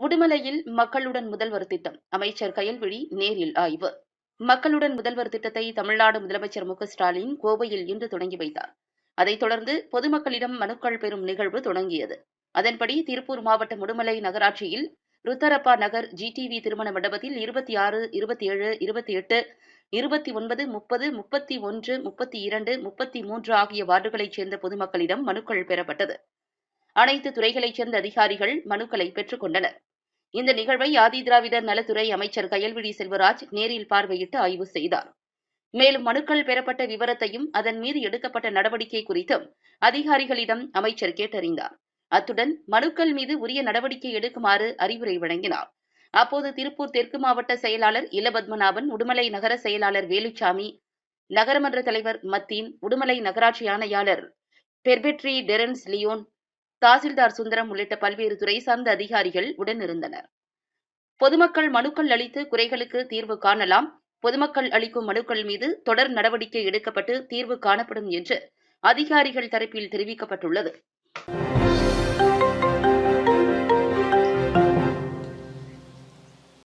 உடுமலையில் மக்களுடன் முதல்வர் திட்டம் அமைச்சர் கயல்விழி நேரில் ஆய்வு. மக்களுடன் முதல்வர் திட்டத்தை தமிழ்நாடு முதலமைச்சர் மு.க.ஸ்டாலின் கோவையில் இன்று தொடங்கி வைத்தார். அதைத் தொடர்ந்து பொதுமக்களிடம் மனுக்கள் பெறும் நிகழ்வு தொடங்கியது. அதன்படி திருப்பூர் மாவட்டம் உடுமலை நகராட்சியில் ருத்தரப்பா நகர் ஜிடிவி திருமண மண்டபத்தில் 26, 27, 28, 29, 30, 31, 32, 33 ஆகிய வார்டுகளைச் சேர்ந்த பொதுமக்களிடம் மனுக்கள் பெறப்பட்டது. அனைத்து துறைகளைச் சேர்ந்த அதிகாரிகள் மனுக்களை பெற்றுக் கொண்டனர். இந்த நிகழ்வை ஆதிதிராவிடர் நலத்துறை அமைச்சர் கயல்விழி செல்வராஜ் நேரில் பார்வையிட்டு ஆய்வு செய்தார். மேலும் மனுக்கள் பெறப்பட்ட விவரத்தையும் அதன் மீது எடுக்கப்பட்ட நடவடிக்கை குறித்தும் அதிகாரிகளிடம் அமைச்சர் கேட்டறிந்தார். அத்துடன் மனுக்கள் மீது உரிய நடவடிக்கை எடுக்குமாறு அறிவுரை வழங்கினார். அப்போது திருப்பூர் தெற்கு மாவட்ட செயலாளர் இலபத்மநாபன், உடுமலை நகர செயலாளர் வேலுச்சாமி, நகரமன்ற தலைவர் மத்தீன், உடுமலை நகராட்சி ஆணையாளர் பெர்பெட்ரி டெரன்ஸ் லியோன், தாசில்தார் சுந்தரம் உள்ளிட்ட பல்வேறு துறை சார்ந்த அதிகாரிகள் உடனிருந்தனர். பொதுமக்கள் மனுக்கள் அளித்து குறைகளுக்கு தீர்வு காணலாம். பொதுமக்கள் அளிக்கும் மனுக்கள் மீது தொடர் நடவடிக்கை எடுக்கப்பட்டு தீர்வு காணப்படும் என்று அதிகாரிகள் தரப்பில் தெரிவிக்கப்பட்டுள்ளது.